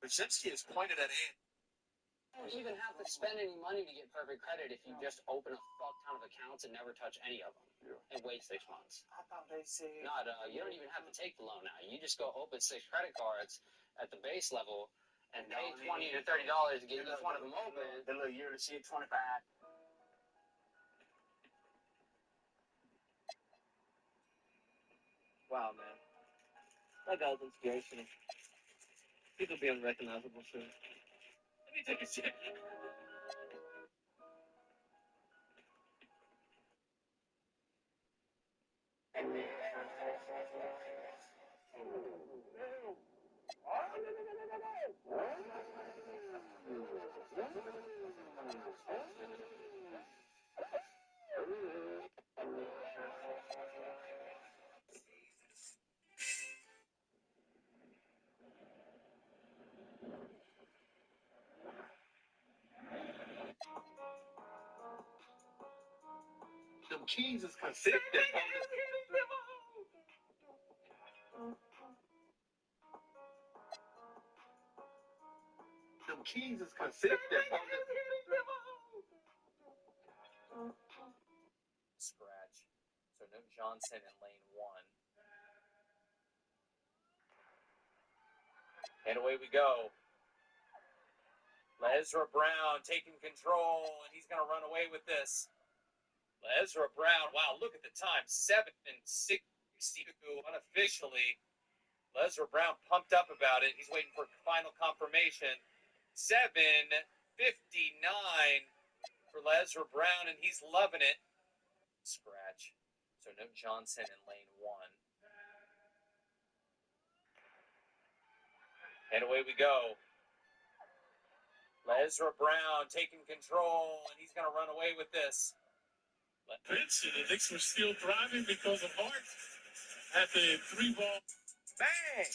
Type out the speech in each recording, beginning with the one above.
Brzezinski is pointed at Andy. You don't even have to spend any money to get perfect credit if you just open a fuck ton of accounts and never touch any of them and wait 6 months. I thought they said you don't even have to take the loan now. You just go open 6 credit cards at the base level and pay $20 to $30 to get each one of them open. The little yearly shit, 25. Wow, man, that guy's inspirational. People be unrecognizable soon. Let me take a shit. Them keys is consistent. Them keys is consistent. Scratch. So no Johnson in lane 1. And away we go. Ezra Brown taking control, and he's going to run away with this. Ezra Brown, wow, look at the time, 7:62 unofficially. Ezra Brown pumped up about it. He's waiting for final confirmation. 7:59 for Ezra Brown, and he's loving it. Scratch. So no Johnson in lane 1. And away we go. Ezra Brown taking control, and he's going to run away with this. Pitch, and the Knicks were still thriving because of Hart at the 3-ball. Bang!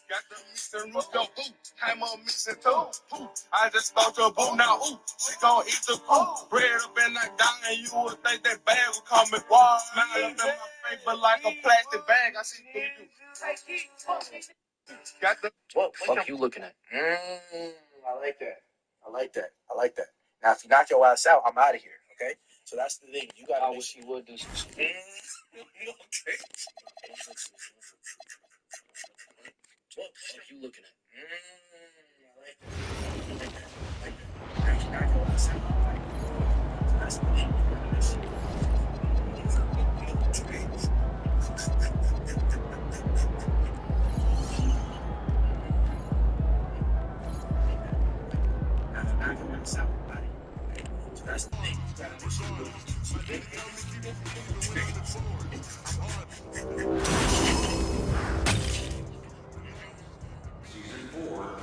Got the Mr. Russo, ooh, I'm on missing too. Ooh, I just thought your boo now, ooh, she gon' eat the poop. Bread up in that dime, and you would think that bag would come with water. Smile up in my face, but like a plastic bag, I see through you. Got the What the fuck you looking at? I like that. I like that. I like that. Now, if you knock your ass out, I'm out of here. Okay. So that's the thing. You got. I wish you would do some shit. What the fuck you looking at? I like that. I like that. I like that. Now, if you knock your ass out, I'm out of here. So that's the thing. You got this shit. Now, if you knock your ass out, I'm out of here. Okay. So that's the thing. You got this shit. Season 4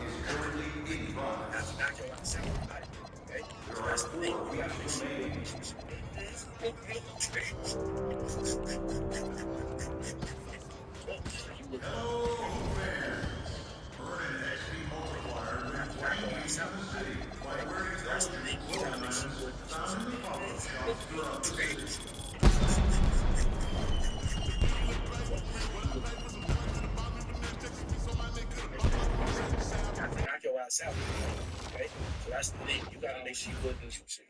is currently in progress. Knock your ass out, I'm out of here. Okay. So that's the thing. You got this shit. Hello, fans. Vernon XP Multiplier brings Wayne to the city by wearing intelligent clothesmans found in the pop-up shops throughout the city. Knock your ass out. Okay? So that's the thing. You gotta make sure you go do some shit.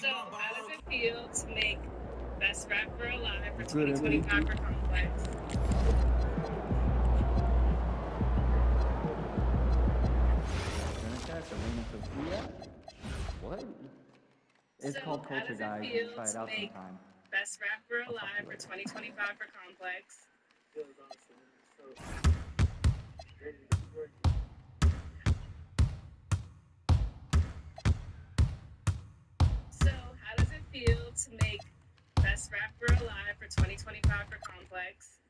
So, how does it feel to make Best Rapper Alive for 2025 for Complex? What? It's So, called how Culture does it Guys. feel Try it to out make sometime. Best Rapper Alive for 2025 for Complex? So, how does it feel to make Best Rapper Alive for 2025 for Complex?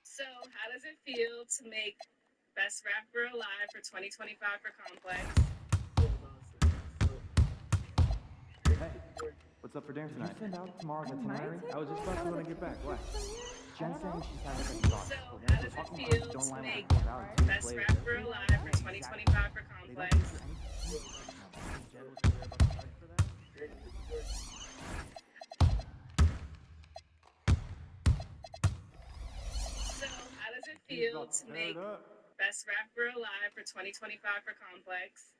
So, how does it feel to make Best Rapper Alive for 2025 for Complex? Hey, what's What's up for dinner tonight? Did you send out tomorrow's I itinerary? might I was just about to when I get back. What? Jen don't saying know. she's having a thought. So, But how once does we're it talking feel about don't to line make up 4 hours, 2 weeks Best later. Rapper Alive for 2025 for They don't Complex? give you anything. Jen was clear about the charge for that. So, how does it feel to make Best Rapper Alive for 2025 for Complex?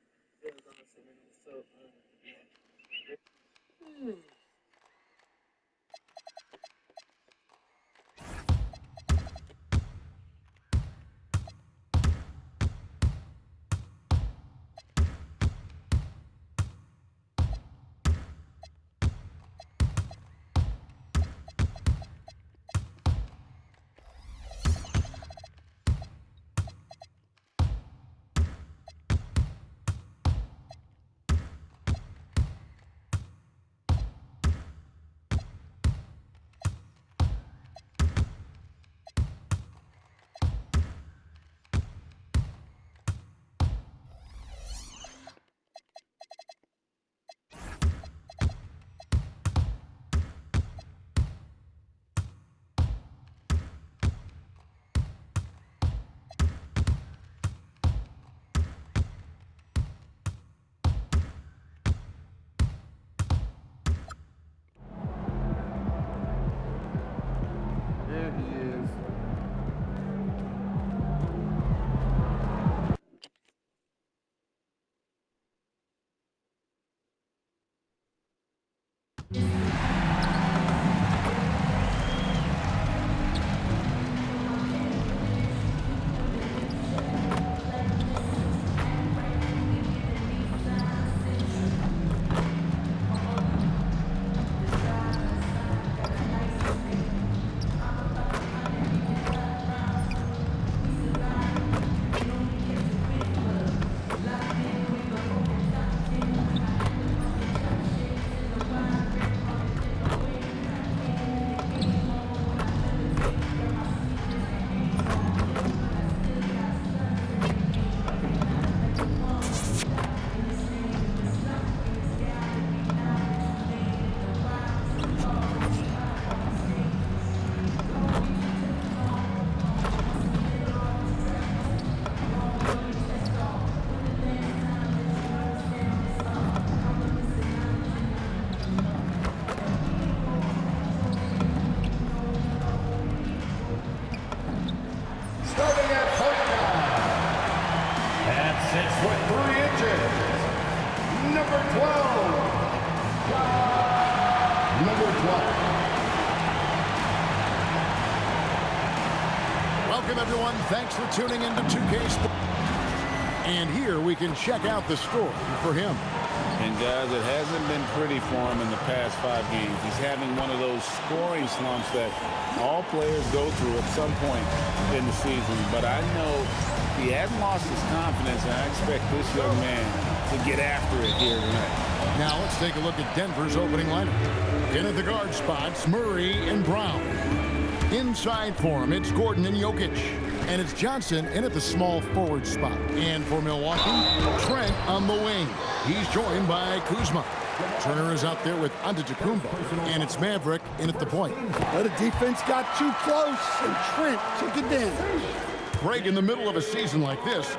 There he is. Starting at point guard. At 6'3", number 12. Number 12. Welcome, everyone. Thanks for tuning into 2K Sports. And here we can check out the story for him. And guys, it hasn't been pretty for him in the past 5 games. He's having one of those scoring slumps that all players go through at some point in the season. But I know he hasn't lost his confidence, and I expect this young man to get after it here tonight. Now let's take a look at Denver's opening lineup. In at the guard spots, Murray and Brown. Inside for him, it's Gordon and Jokic. And it's Johnson in at the small forward spot. And for Milwaukee, Trent on the wing. He's joined by Kuzma. Turner is out there with Antetokounmpo. And it's Maverick in at the point. But the defense got too close, and Trent took advantage. Greg, in the middle of a season like this,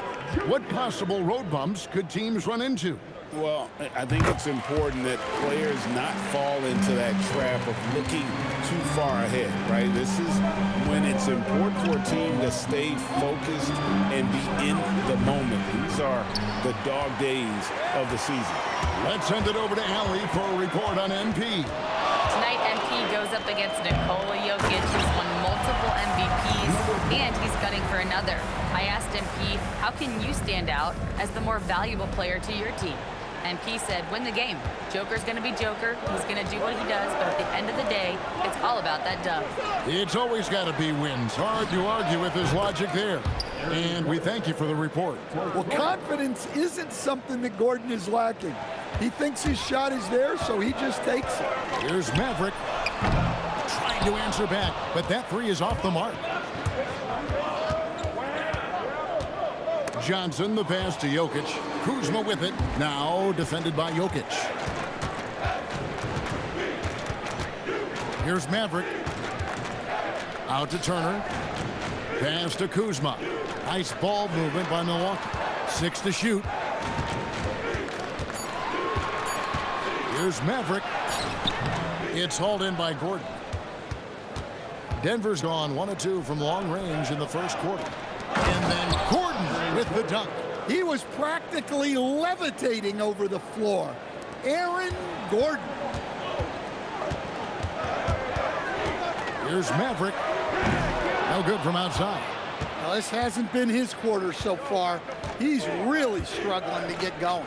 what possible road bumps could teams run into? Well, I think it's important that players not fall into that trap of looking too far ahead, right? This is when it's important for a team to stay focused and be in the moment. These are the dog days of the season. Let's send it over to Allie for a report on MP. Tonight, MP goes up against Nikola Jokic, who's won multiple MVPs, and he's gunning for another. I asked MP, how can you stand out as the more valuable player to your team? MP said, win the game. Joker's going to be Joker. He's going to do what he does, but at the end of the day, it's all about that dub. It's always got to be wins. Hard to argue with his logic there. And we thank you for the report. Well, confidence isn't something that Gordon is lacking. He thinks his shot is there, so he just takes it. Here's Maverick trying to answer back, but that three is off the mark. Johnson, the pass to Jokic. Kuzma with it. Now defended by Jokic. Here's Maverick. Out to Turner. Pass to Kuzma. Nice ball movement by Milwaukee. 6 to shoot. Here's Maverick. It's hauled in by Gordon. Denver's gone 1 of 2 from long range in the first quarter. And then Gordon with the dunk. He was practically levitating over the floor. Aaron Gordon. Here's Maverick. No good from outside. Now, this hasn't been his quarter so far. He's really struggling to get going.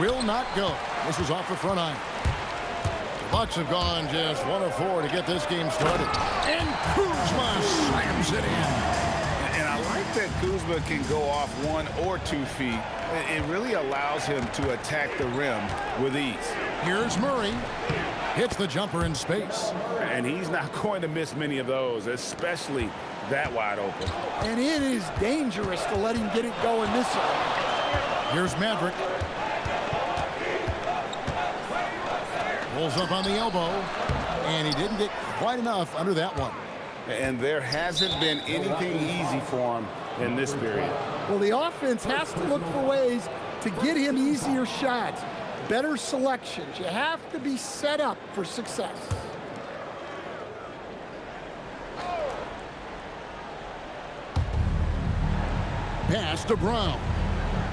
Will not go. This is off the front iron. The Bucks have gone just 1 of 4 to get this game started. And Kuzma slams it in. And I like that Kuzma can go off 1 or 2 feet. It really allows him to attack the rim with ease. Here's Murray. Hits the jumper in space. And he's not going to miss many of those, especially that wide open. And it is dangerous to let him get it going this way. Here's Maverick. Pulls up on the elbow. And he didn't get quite enough under that one. And there hasn't been anything easy for him in this period. Well, the offense has to look for ways to get him easier shots, better selections. You have to be set up for success. Pass to Brown.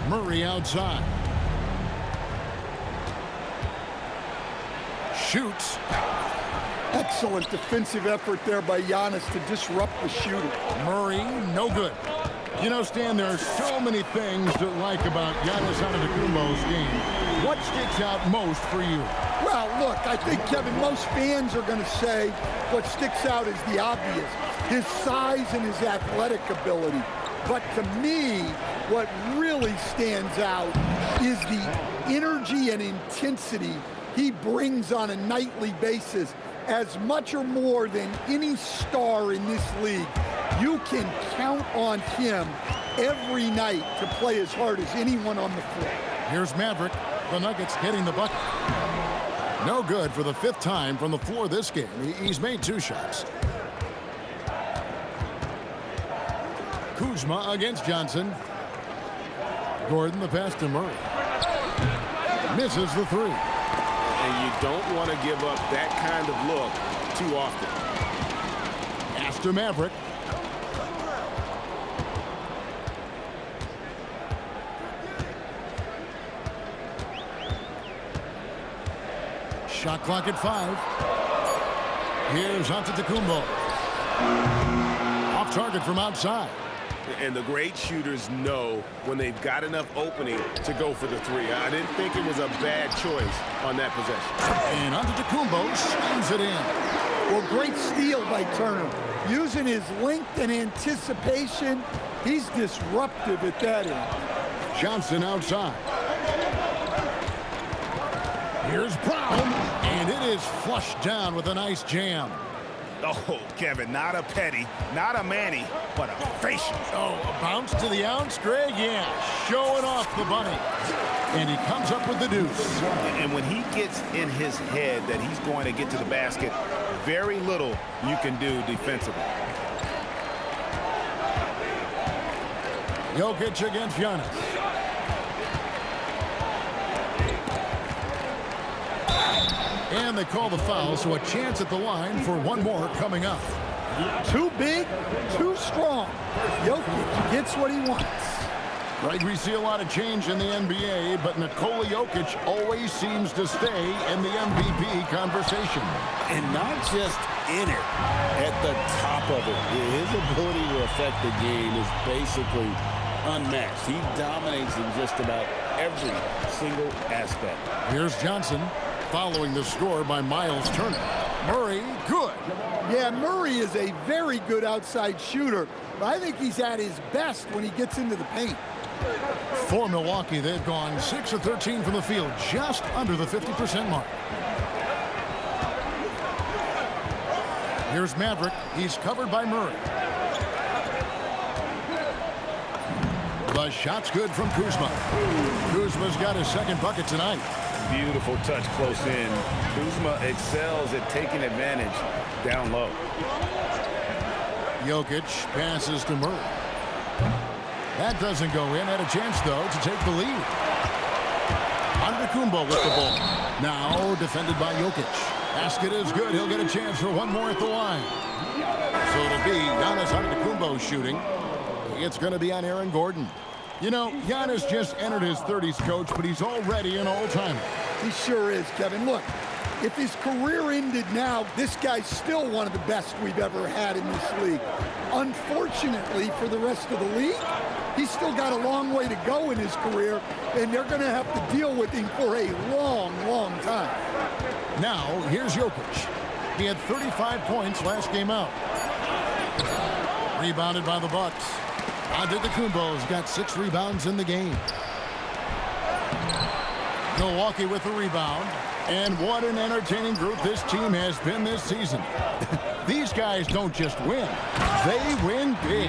Murray outside. Shoots. Excellent defensive effort there by Giannis to disrupt the shooter. Murray, no good. You know, Stan, there are so many things to like about Giannis Antetokounmpo's game. What sticks out most for you? Well, look, I think, Kevin, most fans are going to say what sticks out is the obvious, his size and his athletic ability. But to me, what really stands out is the energy and intensity he brings on a nightly basis, as much or more than any star in this league. You can count on him every night to play as hard as anyone on the floor. Here's Maverick. The Nuggets hitting the bucket. No good for the 5th time from the floor this game. He's made 2 shots. Kuzma against Johnson. Gordon the pass to Murray. Misses the 3. And you don't want to give up that kind of look too often. Pass to Maverick. Shot clock at 5. Here's Antetokounmpo. Off target from outside. And the great shooters know when they've got enough opening to go for the 3. I didn't think it was a bad choice on that possession. And Antetokounmpo slams it in. Well, great steal by Turner. Using his length and anticipation, he's disruptive at that end. Johnson outside. Here's Brown, and it is flushed down with a nice jam. Oh, Kevin, not a Petty, not a Manny, but a facial. Oh, a bounce to the ounce, Greg? Yeah, showing off the bunny. And he comes up with the deuce. And when he gets in his head that he's going to get to the basket, very little you can do defensively. Jokic against Giannis. And they call the foul, so a chance at the line for one more coming up. Too big, too strong. Jokic gets what he wants. Right, we see a lot of change in the NBA, but Nikola Jokic always seems to stay in the MVP conversation. And not just in it, at the top of it. His ability to affect the game is basically unmatched. He dominates in just about every single aspect. Here's Johnson following the score by Miles Turner. Murray, good. Yeah, Murray is a very good outside shooter, but I think he's at his best when he gets into the paint. For Milwaukee, they've gone 6 of 13 from the field, just under the 50% mark. Here's Maverick. He's covered by Murray. The shot's good from Kuzma. Kuzma's got his second bucket tonight. Beautiful touch close in. Kuzma excels at taking advantage down low. Jokic passes to Murray. That doesn't go in. Had a chance, though, to take the lead. Antetokounmpo with the ball. Now defended by Jokic. Basket is good. He'll get a chance for one more at the line. So it'll be Giannis Antetokounmpo shooting. It's going to be on Aaron Gordon. You know, Giannis just entered his 30s, Coach, but he's already an all-timer. He sure is, Kevin. Look, if his career ended now, this guy's still one of the best we've ever had in this league. Unfortunately for the rest of the league, he's still got a long way to go in his career, and they're going to have to deal with him for a long, long time. Now, here's Jokic. He had 35 points last game out. Rebounded by the Bucks. Antetokounmpo's got 6 rebounds in the game. Milwaukee with the rebound. And what an entertaining group this team has been this season. These guys don't just win. They win big.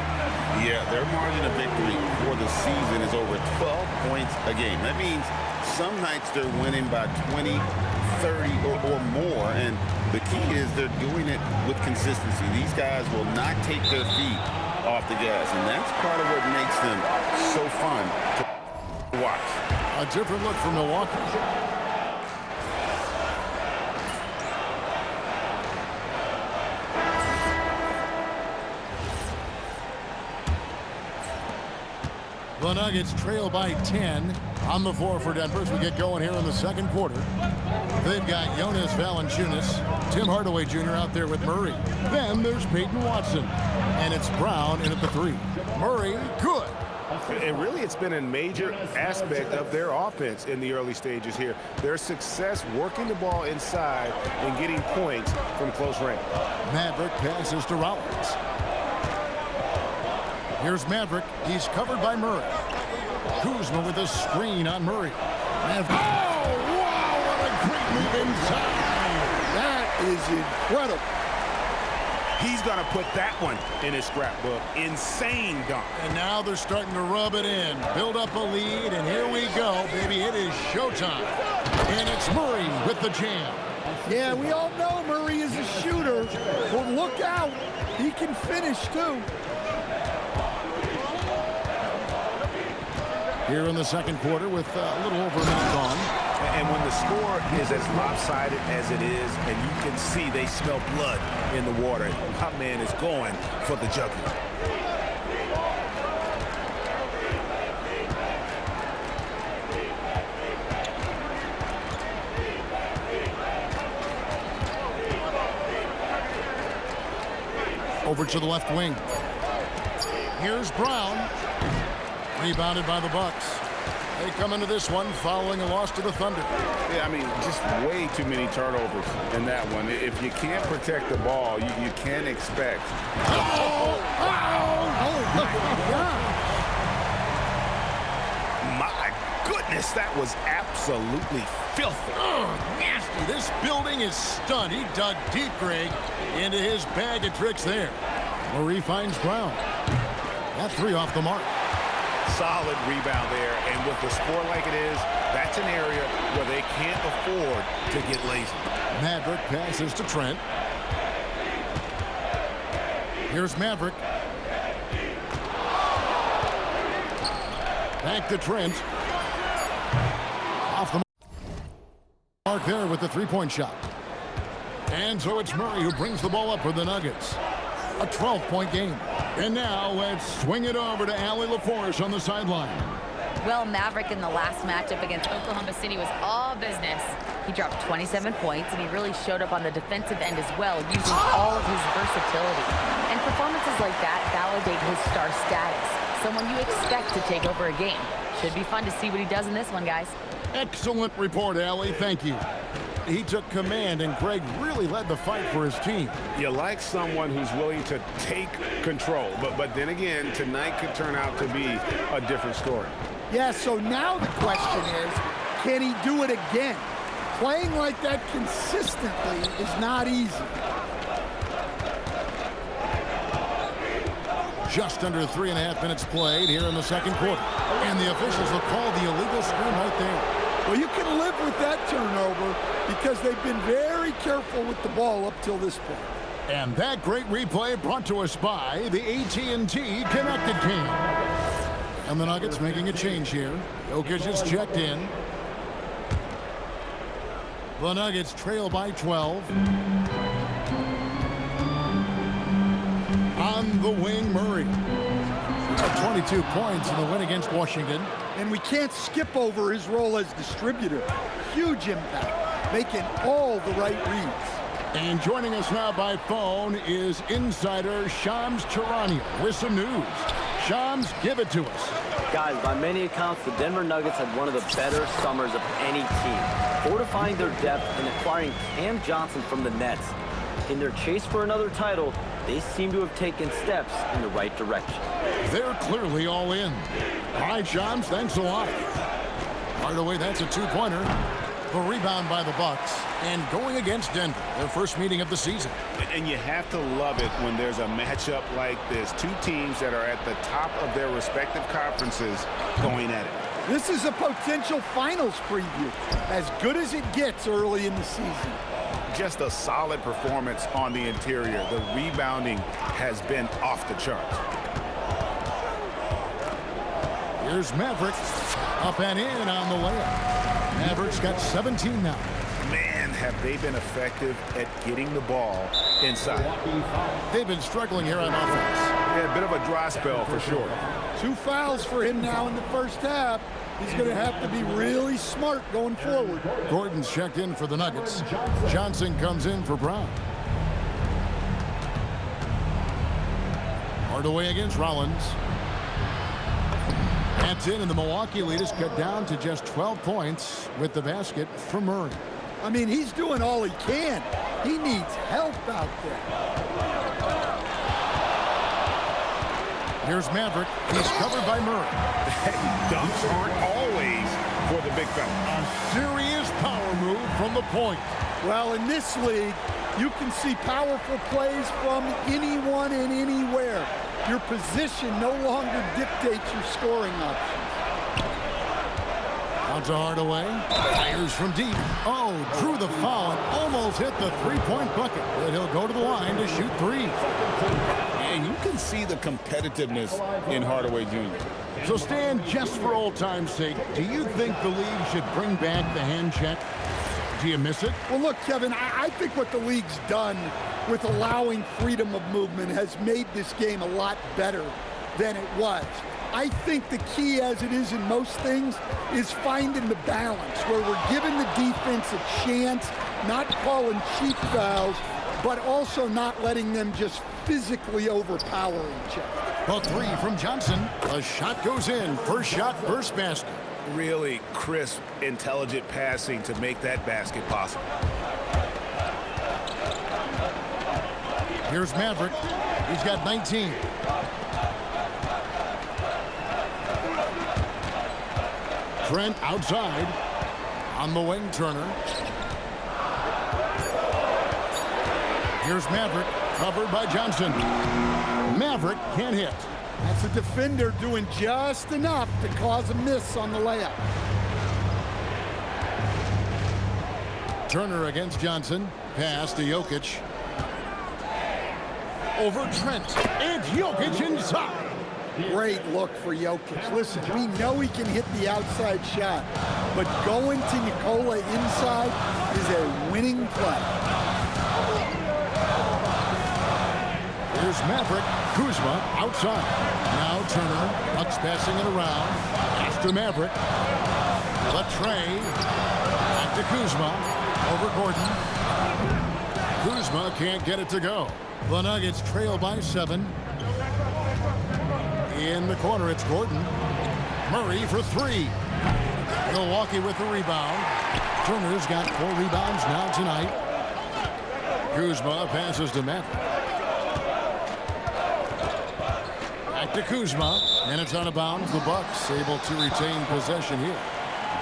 Yeah, their margin of victory for the season is over 12 points a game. That means some nights they're winning by 20, 30, or more. And the key is they're doing it with consistency. These guys will not take their feet off the gas. And that's part of what makes them so fun to watch. A different look from Milwaukee. The Nuggets trail by 10 on the floor for Denver as we get going here in the second quarter. They've got Jonas Valanciunas, Tim Hardaway Jr. out there with Murray. Then there's Peyton Watson, and it's Brown in at the 3. Murray, good. And really, it's been a major aspect of their offense in the early stages here. Their success working the ball inside and getting points from close range. Maverick passes to Rollins. Here's Maverick. He's covered by Murray. Kuzma with a screen on Murray. Maverick. Oh, wow, what a great move inside. That is incredible. He's going to put that one in his scrapbook. Insane dunk. And now they're starting to rub it in. Build up a lead, and here we go, baby. It is showtime. And it's Murray with the jam. Yeah, we all know Murray is a shooter. But look out. He can finish, too. Here in the second quarter with a little over a minute gone. And when the score is as lopsided as it is, and you can see they smell blood in the water, my man is going for the jugular. Over to the left wing. Here's Brown. Rebounded by the Bucks. They come into this one following a loss to the Thunder. Yeah, I mean, just way too many turnovers in that one. If you can't protect the ball, you can't expect. My goodness, that was absolutely filthy. Nasty. This building is stunned. He dug deep, Greg, into his bag of tricks there. Murray finds Brown. That 3 off the mark. Solid rebound there, and with the score like it is, that's an area where they can't afford to get lazy. Maverick passes to Trent. Here's Maverick. Back to Trent. Off the mark there with the 3-point shot. And so it's Murray who brings the ball up for the Nuggets. A 12-point game. And now let's swing it over to Allie LaForce on the sideline. Well, Maverick in the last matchup against Oklahoma City was all business. He dropped 27 points, and he really showed up on the defensive end as well, using all of his versatility. And performances like that validate his star status, someone you expect to take over a game. Should be fun to see what he does in this one, guys. Excellent report, Allie. Thank you. He took command, and Greg really led the fight for his team. You like someone who's willing to take control, but then again, tonight could turn out to be a different story. Yeah, so now the question is, can he do it again? Playing like that consistently is not easy. Just under 3.5 minutes played here in the second quarter. And the officials will call the illegal screen right there. Well, you can live with that turnover because they've been very careful with the ball up till this point. And that great replay brought to us by the AT&T Connected Team. And the Nuggets making a change here. Jokic is checked in. The Nuggets trail by 12. On the wing, Murray. 22 points in the win against Washington. And we can't skip over his role as distributor. Huge impact, making all the right reads. And joining us now by phone is insider Shams Charania with some news. Shams, give it to us. Guys, by many accounts, the Denver Nuggets had one of the better summers of any team, fortifying their depth and acquiring Cam Johnson from the Nets. In their chase for another title, they seem to have taken steps in the right direction. They're clearly all in. All right, Shams, thanks a lot. Right away, that's a two-pointer. The rebound by the Bucks. And going against Denver, their first meeting of the season. And you have to love it when there's a matchup like this. Two teams that are at the top of their respective conferences going at it. This is a potential finals preview, as good as it gets early in the season. Just a solid performance on the interior. The rebounding has been off the charts. Here's Maverick. Up and in on the layup. Maverick's got 17 now. Man, have they been effective at getting the ball inside. They've been struggling here on offense. Yeah, a bit of a dry spell for sure. 2 fouls for him now in the first half. He's going to have to be really smart going forward. Gordon's checked in for the Nuggets. Johnson comes in for Brown. Hardaway against Rollins. That's in, and the Milwaukee lead is cut down to just 12 points with the basket from Murray. I mean, he's doing all he can. He needs help out there. Here's Maverick. He's covered by Murray. Dunks aren't always for the big fella. A serious power move from the point. Well, in this league, you can see powerful plays from anyone and anywhere. Your position no longer dictates your scoring options. Out to Hardaway. Fires from deep. Oh, drew the foul and almost hit the three-point bucket. But he'll go to the line to shoot 3. And you can see the competitiveness in Hardaway Jr. So, Stan, just for old time's sake, do you think the league should bring back the hand check? Do you miss it? Well, look, Kevin, I think what the league's done with allowing freedom of movement has made this game a lot better than it was. I think the key, as it is in most things, is finding the balance where we're giving the defense a chance, not calling cheap fouls, but also not letting them just physically overpower each other. A 3 from Johnson. A shot goes in. First shot, first basket. Really crisp, intelligent passing to make that basket possible. Here's Maverick. He's got 19. Trent outside. On the wing, Turner. Here's Maverick, covered by Johnson. Maverick can't hit. That's a defender doing just enough to cause a miss on the layup. Turner against Johnson. Pass to Jokic. Over Trent. And Jokic inside. Great look for Jokic. Listen, we know he can hit the outside shot, but going to Nikola inside is a winning play. Here's Maverick. Kuzma outside. Now Turner. Bucks passing it around. After Maverick. Latrey. Back to Kuzma. Over Gordon. Kuzma can't get it to go. The Nuggets trail by 7. In the corner, it's Gordon. Murray for 3. Milwaukee with the rebound. Turner's got 4 rebounds now tonight. Kuzma passes to Maverick. Back to Kuzma, and it's out of bounds. The Bucks able to retain possession here.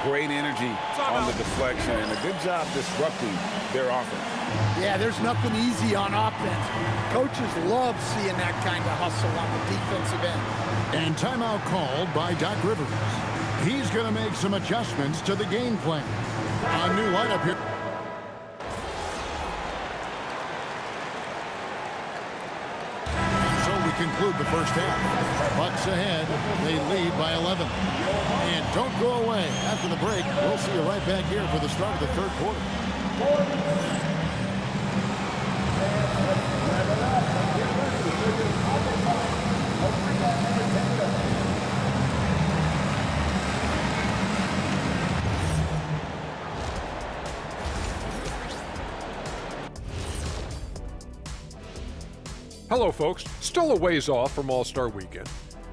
Great energy on the deflection and a good job disrupting their offense. Yeah, there's nothing easy on offense. Coaches love seeing that kind of hustle on the defensive end. And timeout called by Doc Rivers. He's going to make some adjustments to the game plan. A new lineup here. And so we conclude the first half. Bucks ahead. They lead by 11. And don't go away. After the break, we'll see you right back here for the start of the third quarter. Hello, folks. Still a ways off from All-Star Weekend,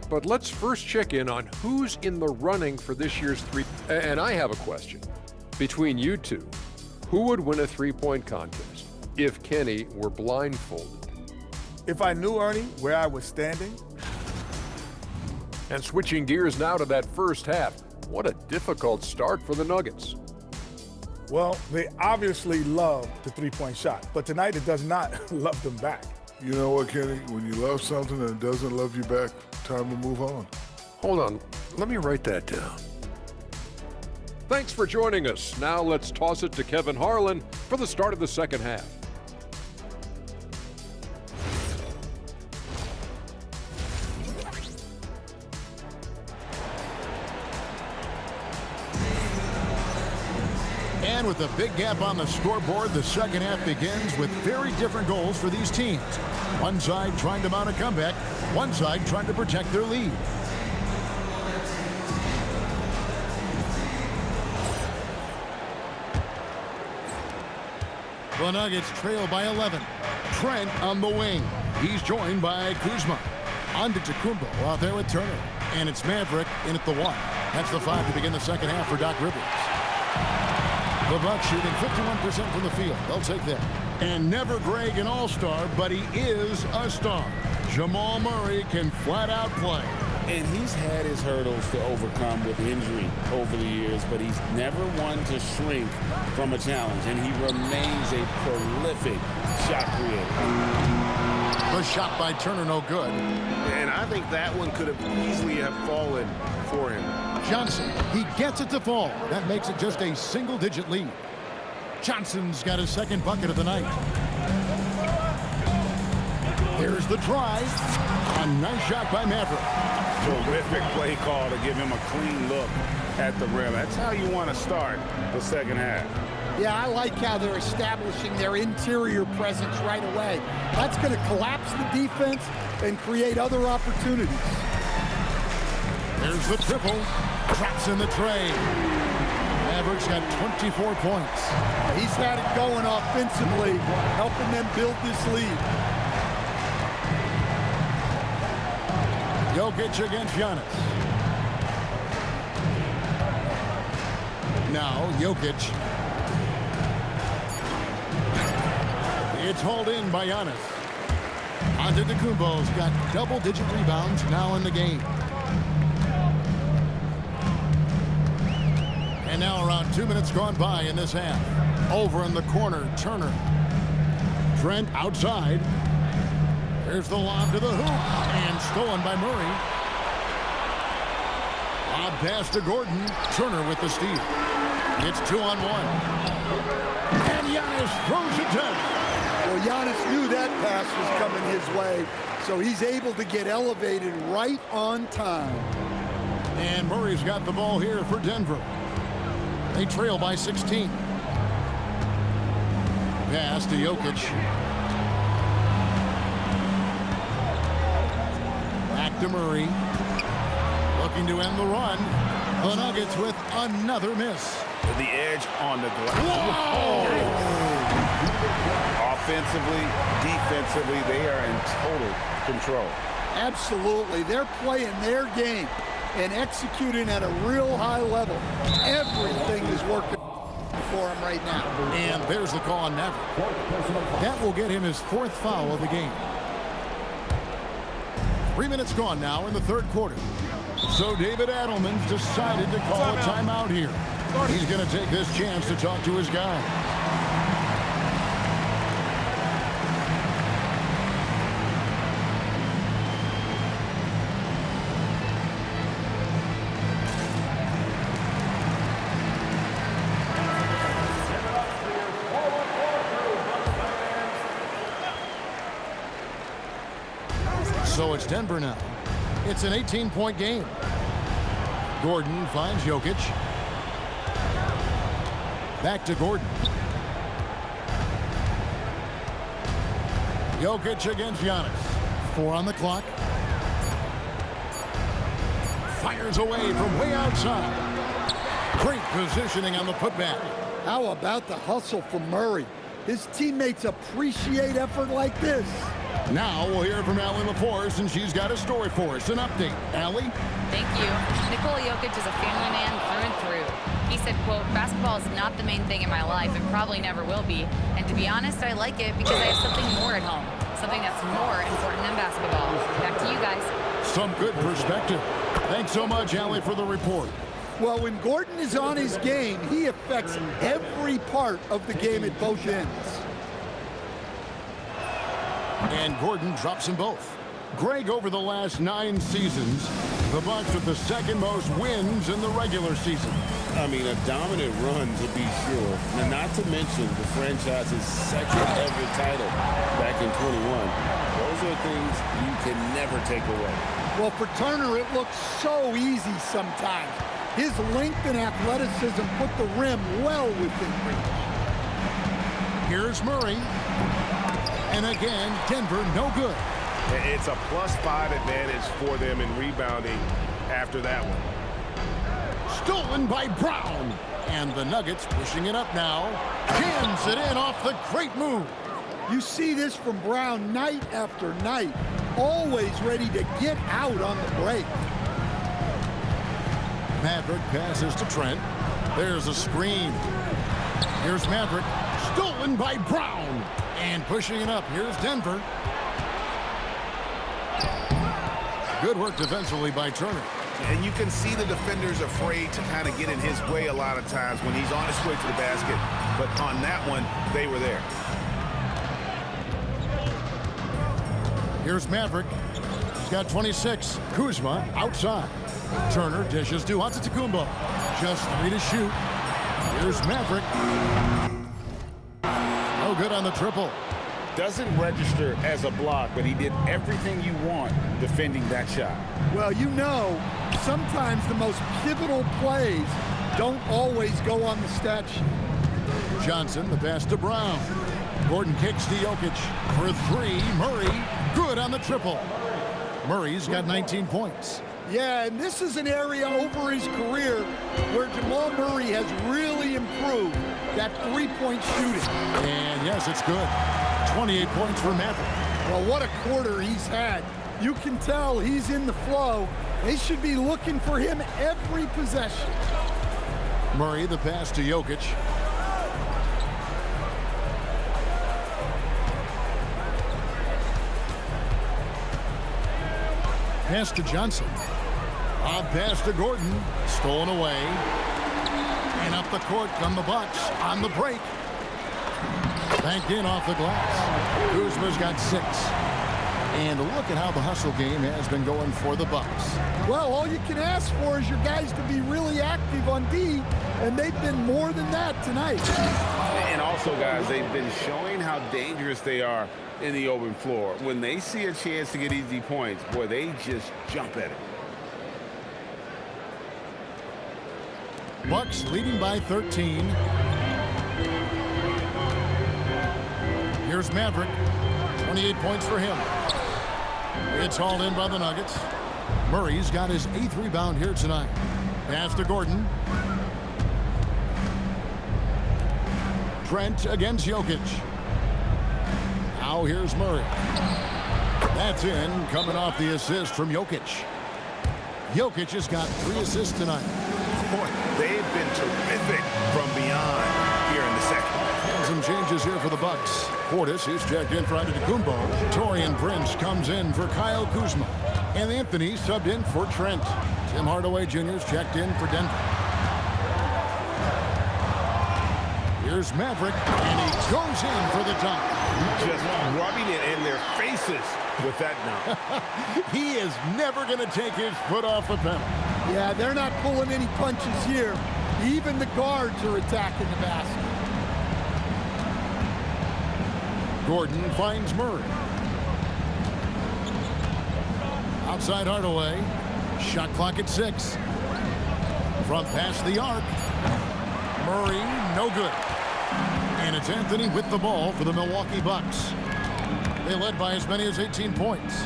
but let's first check in on who's in the running for this year's three. And I have a question. Between you two, who would win a three-point contest if Kenny were blindfolded? If I knew, Ernie, where I was standing. And switching gears now to that first half, what a difficult start for the Nuggets. Well, they obviously love the three-point shot, but tonight it does not love them back. You know what, Kenny? When you love something and it doesn't love you back, time to move on. Hold on. Let me write that down. Thanks for joining us. Now let's toss it to Kevin Harlan for the start of the second half. And with a big gap on the scoreboard, the second half begins with very different goals for these teams. One side trying to mount a comeback, one side trying to protect their lead. The Nuggets trail by 11. Trent on the wing. He's joined by Kuzma. Antetokounmpo out there with Turner. And it's Maverick in at the one. That's the 5 to begin the second half for Doc Rivers. The Bucks shooting 51% from the field. They'll take that. And never Greg an all-star, but he is a star. Jamal Murray can flat out play. And he's had his hurdles to overcome with injury over the years, but he's never one to shrink from a challenge, and he remains a prolific shot creator. The shot by Turner, no good. And I think that one could have easily have fallen for him. Johnson, he gets it to fall. That makes it just a single-digit lead. Johnson's got his second bucket of the night. Here's the try. A nice shot by Maverick. Terrific play call to give him a clean look at the rim. That's how you want to start the second half. Yeah, I like how they're establishing their interior presence right away. That's going to collapse the defense and create other opportunities. There's the triple. Traps in the tray. Maverick's got 24 points. He's had it going offensively, helping them build this lead. Jokic against Giannis. Now Jokic. It's hauled in by Giannis. Antetokounmpo's got double-digit rebounds now in the game. And now around 2 minutes gone by in this half. Over in the corner, Turner. Trent outside. There's the lob to the hoop, and stolen by Murray. Lob pass to Gordon. Turner with the steal. It's 2-on-1. And Giannis throws it down. Well, Giannis knew that pass was coming his way, so he's able to get elevated right on time. And Murray's got the ball here for Denver. They trail by 16. Pass to Jokic. To Murray, looking to end the run. The Nuggets with another miss. The edge on the glass. Offensively, defensively, they are in total control. Absolutely. They're playing their game and executing at a real high level. Everything is working for him right now. And there's the call on Maverick. That will get him his 4th foul of the game. 3 minutes gone now in the third quarter. So David Adelman's decided to call a timeout here. He's going to take this chance to talk to his guy. So it's Denver now. It's an 18-point game. Gordon finds Jokic. Back to Gordon. Jokic against Giannis. 4 on the clock. Fires away from way outside. Great positioning on the putback. How about the hustle from Murray? His teammates appreciate effort like this. Now we'll hear from Allie LaForce, and she's got a story for us. An update. Allie? Thank you. Nikola Jokic is a family man through and through. He said, quote, basketball is not the main thing in my life and probably never will be. And to be honest, I like it because I have something more at home. Something that's more important than basketball. Back to you guys. Some good perspective. Thanks so much, Allie, for the report. Well, when Gordon is on his game, he affects every part of the game at both ends. And Gordon drops them both. Greg, over the last 9 seasons, the Bucks with the second most wins in the regular season. I mean, a dominant run to be sure. And not to mention the franchise's second ever title back in 21. Those are things you can never take away. Well, for Turner, it looks so easy sometimes. His length and athleticism put the rim well within reach. Here's Murray. And again, Denver no good. It's a +5 advantage for them in rebounding after that one. Stolen by Brown. And the Nuggets pushing it up now. Jams it in off the great move. You see this from Brown night after night. Always ready to get out on the break. Maverick passes to Trent. There's a screen. Here's Maverick. Stolen by Brown. And pushing it up. Here's Denver. Good work defensively by Turner. And you can see the defenders afraid to kind of get in his way a lot of times when he's on his way to the basket. But on that one, they were there. Here's Maverick. He's got 26. Kuzma outside. Turner dishes to Antetokounmpo. Just 3 to shoot. Here's Maverick. No good on the triple. Doesn't register as a block, but he did everything you want defending that shot. Well, you know, sometimes the most pivotal plays don't always go on the stat sheet. Johnson, the pass to Brown. Gordon kicks to Jokic for 3. Murray, good on the triple. Murray's got 19 points. Yeah, and this is an area over his career where Jamal Murray has really improved that three-point shooting. And yes, it's good. 28 points for Maverick. Well, what a quarter he's had. You can tell he's in the flow. They should be looking for him every possession. Murray, the pass to Jokic. Pass to Johnson. A pass to Gordon. Stolen away. And up the court come the Bucks on the break. Banked in off the glass. Kuzma's got 6. And look at how the hustle game has been going for the Bucks. Well, all you can ask for is your guys to be really active on D, and they've been more than that tonight. And also, guys, they've been showing how dangerous they are in the open floor. When they see a chance to get easy points, boy, they just jump at it. Bucks leading by 13. Here's Maverick. 28 points for him. It's hauled in by the Nuggets. Murray's got his 8th rebound here tonight. Pass to Gordon. Trent against Jokic. Now here's Murray. That's in, coming off the assist from Jokic. Jokic has got 3 assists tonight. Boy, they've been terrific from beyond here in the second. And some changes here for the Bucks. Portis is checked in for Antetokounmpo. Taurean Prince comes in for Kyle Kuzma. And Anthony subbed in for Trent. Tim Hardaway Jr. is checked in for Denver. Here's Maverick, and he goes in for the dunk. Just rubbing it in their faces with that dunk. He is never going to take his foot off the pedal. Yeah, they're not pulling any punches here. Even the guards are attacking the basket. Gordon finds Murray. Outside Hardaway. Shot clock at 6. From past the arc. Murray, no good. And it's Anthony with the ball for the Milwaukee Bucks. They led by as many as 18 points.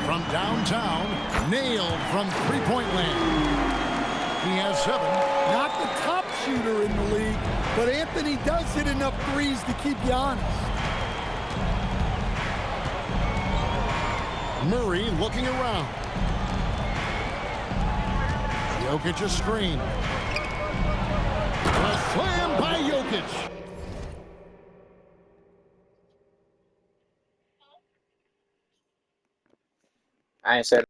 From downtown, nailed from three-point land. He has 7. Not the top shooter in the league, but Anthony does hit enough threes to keep you honest. Murray looking around. Jokic a screen. A slam by Jokic. I ain't said.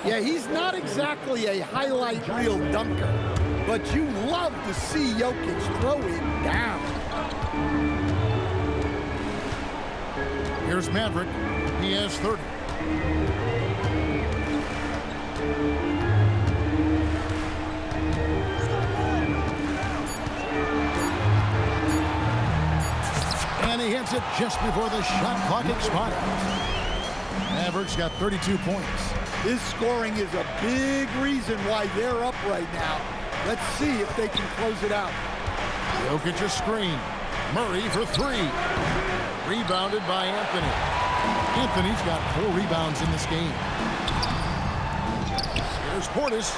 Yeah, he's not exactly a highlight reel dunker, but you love to see Jokic throw it down. Here's Maverick. He has 30. And he hits it just before the shot clock expires. Mavericks got 32 points. His scoring is a big reason why they're up right now. Let's see if they can close it out. Jokic a screen. Murray for 3. Rebounded by Anthony. Anthony's got 4 rebounds in this game. Here's Portis.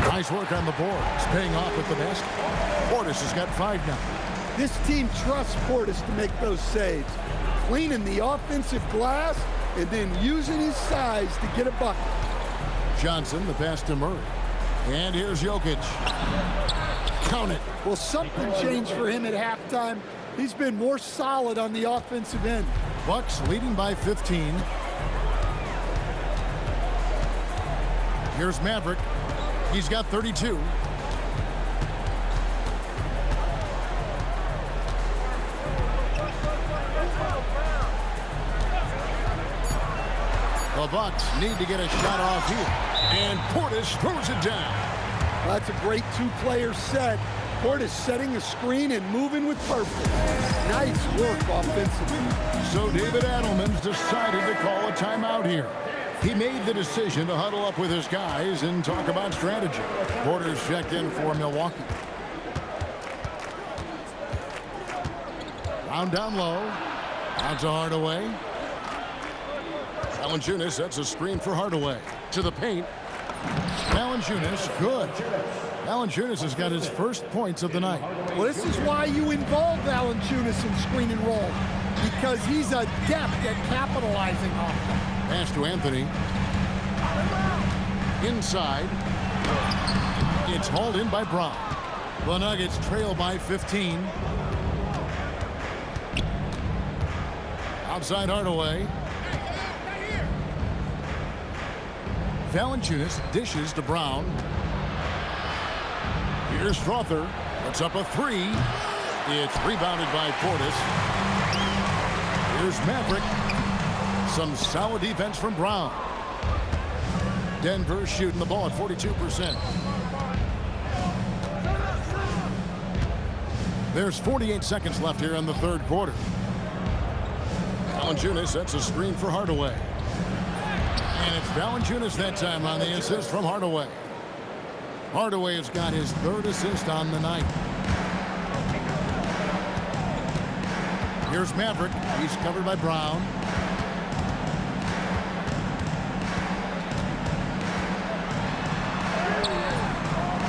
Nice work on the boards. Paying off with the basket. Portis has got 5 now. This team trusts Portis to make those saves. Cleaning the offensive glass and then using his size to get a bucket. Johnson, the pass to Murray. And here's Jokic. Count it. Well, something changed for him at halftime. He's been more solid on the offensive end. Bucks leading by 15. Here's Maverick. He's got 32. The Bucks need to get a shot off here. And Portis throws it down. That's a great two-player set. Portis setting a screen and moving with purpose. Nice work offensively. So David Adelman's decided to call a timeout here. He made the decision to huddle up with his guys and talk about strategy. Porter's checked in for Milwaukee. Round down low. Out to Hardaway. Valanciunas sets a screen for Hardaway. To the paint. Valanciunas, good. Valanciunas has got his first points of the night. Well, this is why you involve Valanciunas in screen and roll, because he's adept at capitalizing off them. Pass to Anthony. Inside. It's hauled in by Brown. The Nuggets trail by 15. Outside Hardaway. Valanciunas dishes to Brown. Here's Strother. Puts up a 3. It's rebounded by Portis. Here's Maverick. Some solid defense from Brown. Denver shooting the ball at 42%. There's 48 seconds left here in the third quarter. Valanciunas sets a screen for Hardaway. And it's Valanciunas that time on the assist from Hardaway. Hardaway has got his 3rd assist on the night. Here's Maverick. He's covered by Brown.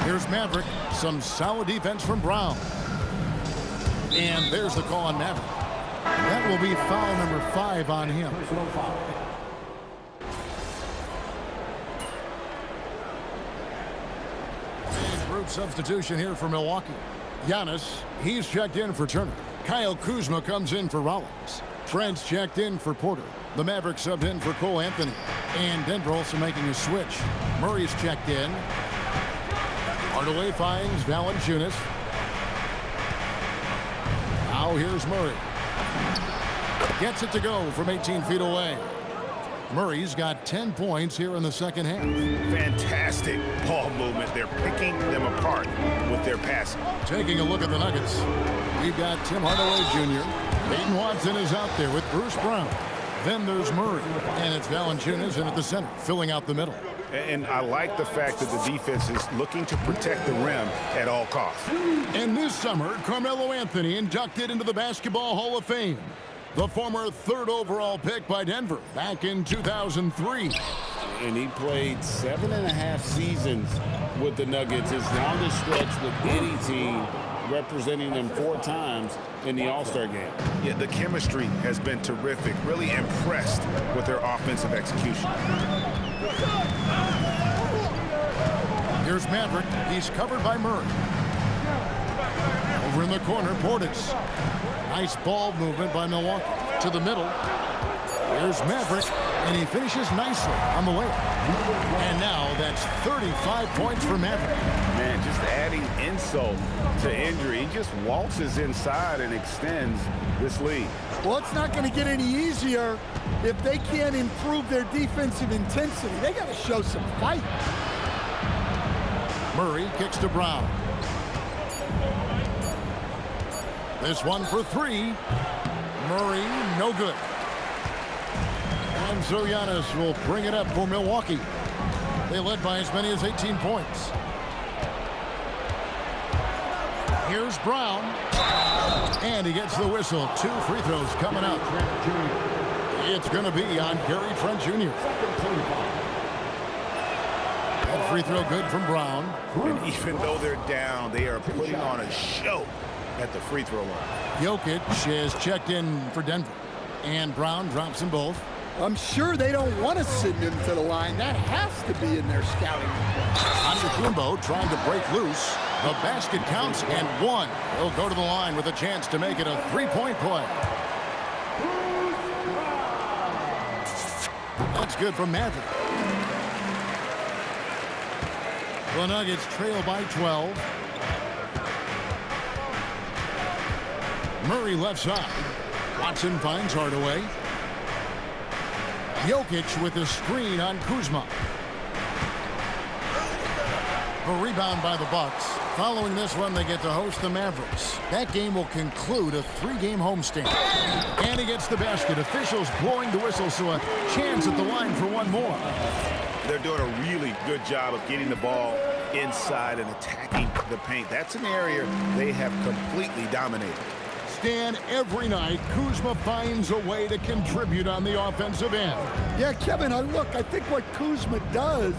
Here's Maverick. Some solid defense from Brown. And there's the call on Maverick. That will be foul number 5 on him. Group substitution here for Milwaukee. Giannis, he's checked in for Turner. Kyle Kuzma comes in for Rollins. Trent's checked in for Porter. The Mavericks subbed in for Cole Anthony. And Denver also making a switch. Murray's checked in. Hardaway finds Valanciunas. Now here's Murray. Gets it to go from 18 feet away. Murray's got 10 points here in the second half. Fantastic ball movement. They're picking them apart with their passing. Taking a look at the Nuggets. We've got Tim Hardaway Jr. Peyton Watson is out there with Bruce Brown. Then there's Murray, and it's Valanciunas in at the center, filling out the middle. And I like the fact that the defense is looking to protect the rim at all costs. And this summer, Carmelo Anthony inducted into the Basketball Hall of Fame. The former 3rd overall pick by Denver back in 2003. And he played 7.5 seasons with the Nuggets, his longest stretch with any team, representing them 4 times in the All-Star game. Yeah, the chemistry has been terrific. Really impressed with their offensive execution. Here's Maverick. He's covered by Murray. Over in the corner, Portis. Nice ball movement by Milwaukee. To the middle. Here's Maverick, and he finishes nicely on the layup. And now that's 35 points for Maverick. Man, just adding insult to injury. He just waltzes inside and extends this lead. Well, it's not going to get any easier if they can't improve their defensive intensity. They got to show some fight. Murray kicks to Brown. This one for 3. Murray, no good. And so Giannis will bring it up for Milwaukee. They led by as many as 18 points. Here's Brown. And he gets the whistle. 2 free throws coming up. It's going to be on Gary Trent Jr. That free throw good from Brown. And even though they're down, they are putting on a show at the free throw line. Jokic is checked in for Denver. And Brown drops them both. I'm sure they don't want to send him to the line. That has to be in their scouting report. Antetokounmpo trying to break loose. The basket counts and 1. He'll go to the line with a chance to make it a 3-point play. That's good from Maverick. The Nuggets trail by 12. Murray left side. Watson finds Hardaway. Jokic with a screen on Kuzma. A rebound by the Bucks. Following this one, they get to host the Mavericks. That game will conclude a 3-game homestand. And he gets the basket. Officials blowing the whistle, so a chance at the line for one more. They're doing a really good job of getting the ball inside and attacking the paint. That's an area they have completely dominated. Stan, every night, Kuzma finds a way to contribute on the offensive end. Yeah, Kevin, I think what Kuzma does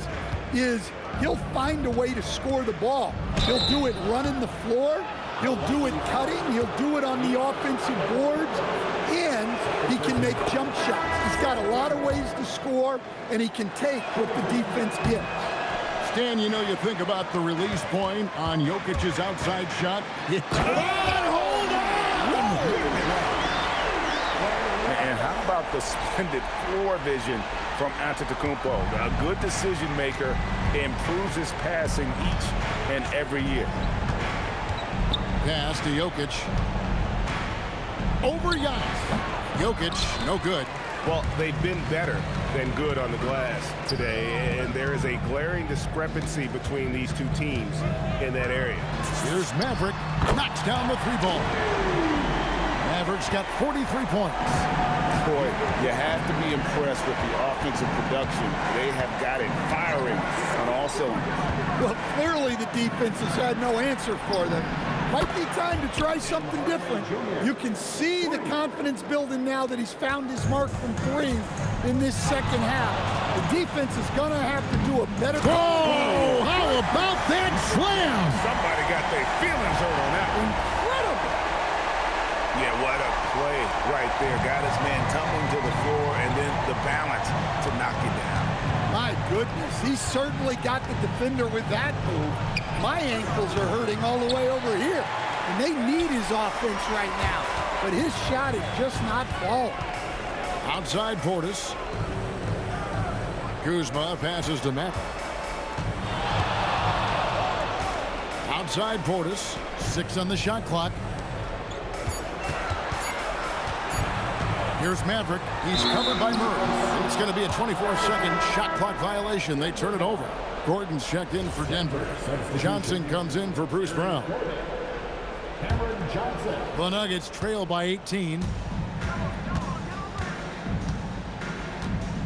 is he'll find a way to score the ball. He'll do it running the floor. He'll do it cutting. He'll do it on the offensive boards. And he can make jump shots. He's got a lot of ways to score, and he can take what the defense gives. Stan, you know, you think about the release point on Jokic's outside shot. And how about the splendid floor vision from Antetokounmpo? A good decision maker, improves his passing each and every year. Pass to Jokic. Over Giannis. Jokic, no good. Well, they've been better than good on the glass today, and there is a glaring discrepancy between these two teams in that area. Here's Maverick, knocks down the 3-ball. Maverick's got 43 points. Boy, you have to be impressed with the offensive production. They have got it firing on all cylinders. Well, clearly the defense has had no answer for them. Might be time to try something different. You can see the confidence building now that he's found his mark from 3 in this second half. The defense is going to have to do a better job. Whoa! How about that slam? Somebody got their feelings hurt on that one. Incredible. Yeah, what a play right there. Got his man tumbling to the floor, and then the balance to knock it down. My goodness, he certainly got the defender with that move. My ankles are hurting all the way over here, and they need his offense right now. But his shot is just not falling. Outside Portis. Kuzma passes to Matt. Outside Portis. 6 on the shot clock. Here's Maverick. He's covered by Murray. It's going to be a 24-second shot clock violation. They turn it over. Gordon's checked in for Denver. Johnson comes in for Bruce Brown. The Nuggets trail by 18.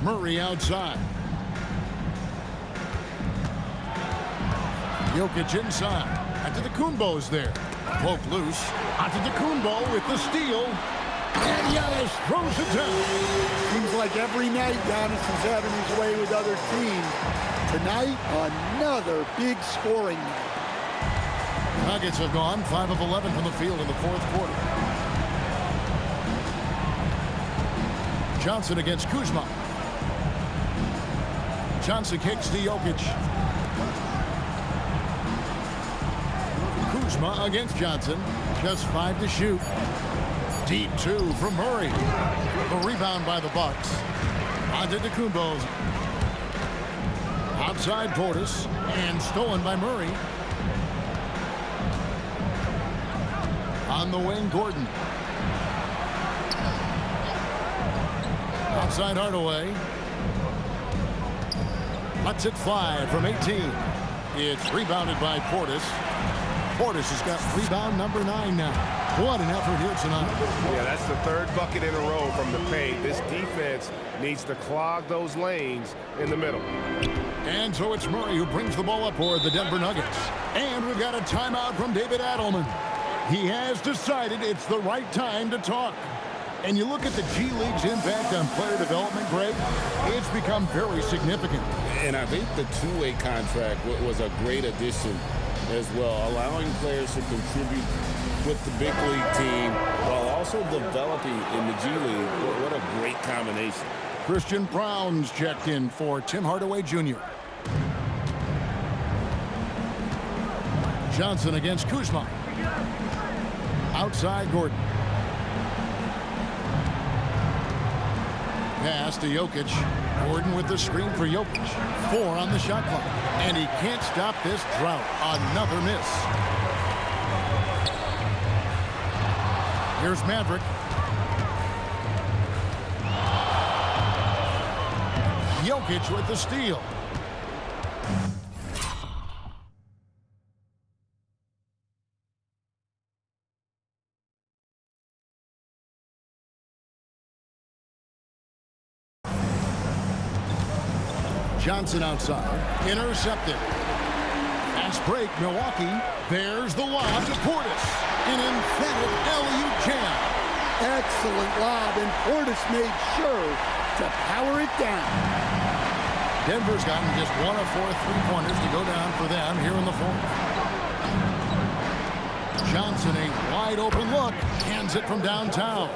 Murray outside. Jokic inside. Antetokounmpo's there. Poke loose. Antetokounmpo with the steal. And Giannis throws it down. Seems like every night Giannis is having his way with other teams. Tonight, another big scoring night. The Nuggets have gone 5 of 11 from the field in the fourth quarter. Johnson against Kuzma. Johnson kicks to Jokic. Kuzma against Johnson. Just 5 to shoot. Deep 2 from Murray. The rebound by the Bucks. Antetokounmpo. Outside Portis. And stolen by Murray. On the wing, Gordon. Outside Hardaway. Lets it fly from 18. It's rebounded by Portis. Portis has got rebound number 9 now. What an effort here tonight. Yeah, that's the third bucket in a row from the paint. This defense needs to clog those lanes in the middle. And so it's Murray who brings the ball up for the Denver Nuggets. And we've got a timeout from David Adelman. He has decided it's the right time to talk. And you look at the G League's impact on player development, Greg, it's become very significant. And I think the two-way contract was a great addition as well, allowing players to contribute with the big league team while also developing in the G League. What a great combination. Christian Brown's checked in for Tim Hardaway Jr. Johnson against Kuzma. Outside Gordon. Pass to Jokic. Gordon with the screen for Jokic. 4 on the shot clock. And he can't stop this drought. Another miss. Here's Maverick. Jokic with the steal. Johnson outside. Intercepted. Fast break, Milwaukee. There's the lob to Portis. An emphatic alley-oop jam. Excellent lob, and Portis made sure to power it down. Denver's gotten just 1 of 4 3-pointers to go down for them here in the fourth. Johnson, a wide open look. Hands it from downtown.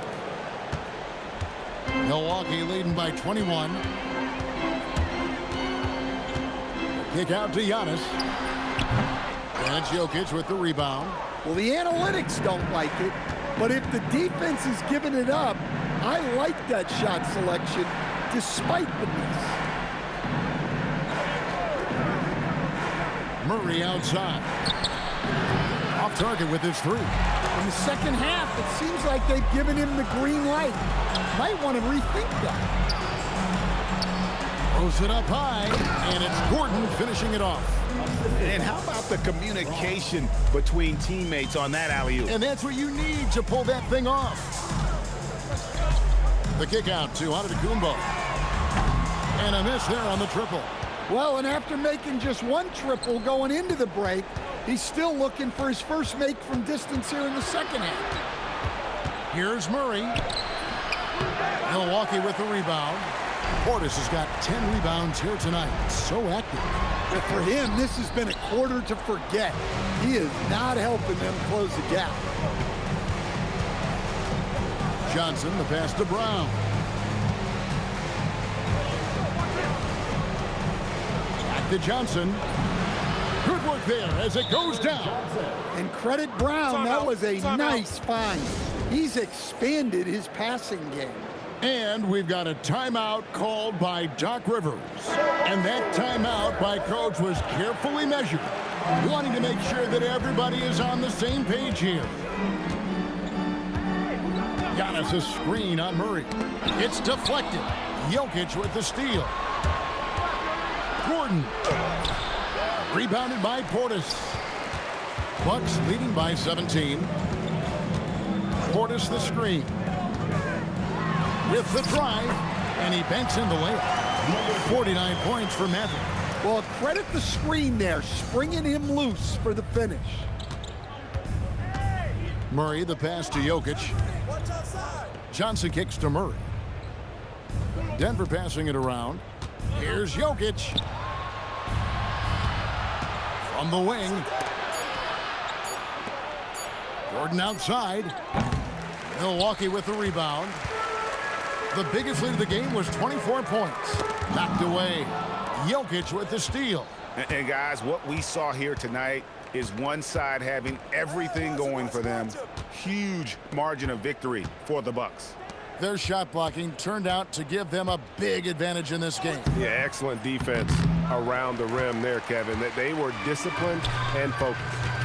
Milwaukee leading by 21. Kick out to Giannis. And Jokic with the rebound. Well, the analytics don't like it, but if the defense is giving it up, I like that shot selection despite the miss. Murray outside. Off target with his 3. In the second half, it seems like they've given him the green light. Might want to rethink that. Throws it up high, and it's Gordon finishing it off. And how about the communication between teammates on that alley-oop? And that's what you need to pull that thing off. The kick out to Antetokounmpo. And a miss there on the triple. Well, and after making just 1 triple going into the break, he's still looking for his first make from distance here in the second half. Here's Murray. Milwaukee with the rebound. Portis has got 10 rebounds here tonight. So active. But for him, this has been a quarter to forget. He is not helping them close the gap. Johnson, the pass to Brown. Back to Johnson. Good work there as it goes down. And credit Brown, that was a nice find. He's expanded his passing game. And we've got a timeout called by Doc Rivers. And that timeout by Coach was carefully measured, wanting to make sure that everybody is on the same page here. Giannis a screen on Murray. It's deflected. Jokic with the steal. Gordon. Rebounded by Portis. Bucks leading by 17. Portis the screen. With the drive, And he banks in the layup. 49 points for Maverick. Well, credit the screen there, springing him loose for the finish. Murray, the pass to Jokic. Johnson kicks to Murray. Denver passing it around. Here's Jokic. From the wing. Jordan outside. Milwaukee with the rebound. The biggest lead of the game was 24 points. Knocked away. Jokic with the steal. And guys, what we saw here tonight is one side having everything going for them. Huge margin of victory for the Bucks. Their shot blocking turned out to give them a big advantage in this game. Yeah, excellent defense around the rim there, Kevin. That they were disciplined and focused.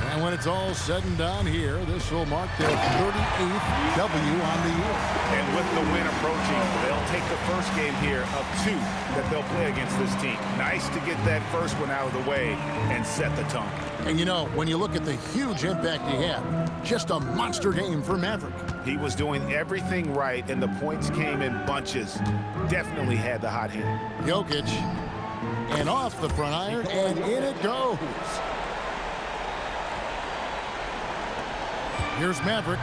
And when it's all said and done here, this will mark their 38th W on the year. And with the win approaching, they'll take the first game here of 2 that they'll play against this team. Nice to get that first one out of the way and set the tone. And you know, when you look at the huge impact he had, just a monster game for Maverick. He was doing everything right, and the points came in bunches. Definitely had the hot hand. Jokic, and off the front iron, and in it goes. Here's Maverick.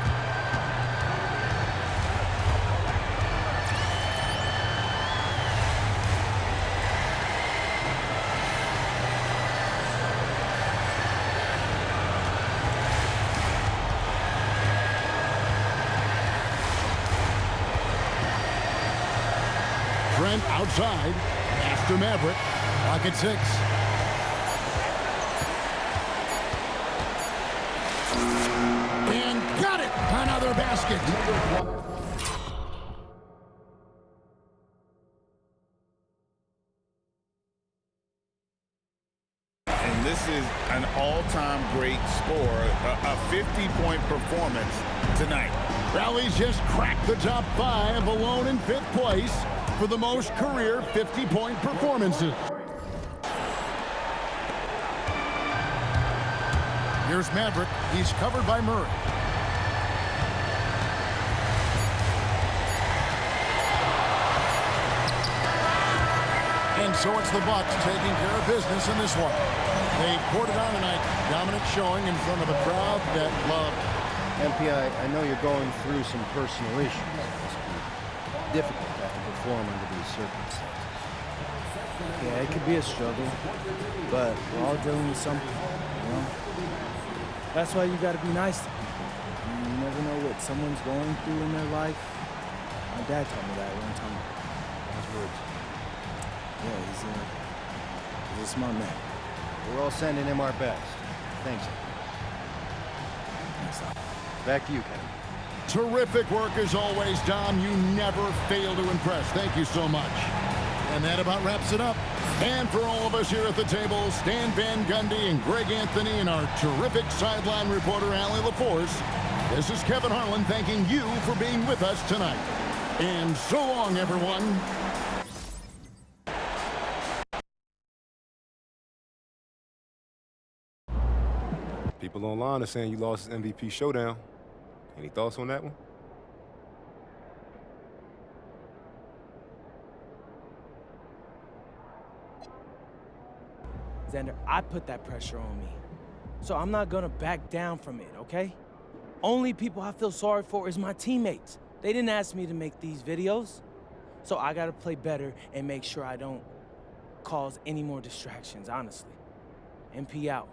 Trent outside. After Maverick. Clock at 6. And got it! Another basket. And this is an all-time great score, a 50-point performance tonight. Rally's just cracked the top 5, alone in 5th place for the most career 50-point performances. Here's Maverick. He's covered by Murray. And so it's the Bucks taking care of business in this one. They poured it on tonight. Dominant showing in front of a crowd that loved. MP, I know you're going through some personal issues. It's difficult to have to perform under these circumstances. Yeah, it could be a struggle, but we're all dealing with something, you know? That's why you gotta be nice to people. You never know what someone's going through in their life. My dad told me that one time. His words. Yeah, he's a smart man. We're all sending him our best. Thanks. Back to you, Kevin. Terrific work as always, Dom. You never fail to impress. Thank you so much. And that about wraps it up. And for all of us here at the table, Stan Van Gundy and Greg Anthony and our terrific sideline reporter, Allie LaForce, this is Kevin Harlan thanking you for being with us tonight. And so long, everyone. People online are saying you lost his MVP showdown. Any thoughts on that one? Xander, I put that pressure on me. So I'm not gonna back down from it, okay? Only people I feel sorry for is my teammates. They didn't ask me to make these videos. So I gotta play better and make sure I don't cause any more distractions, honestly. MP out.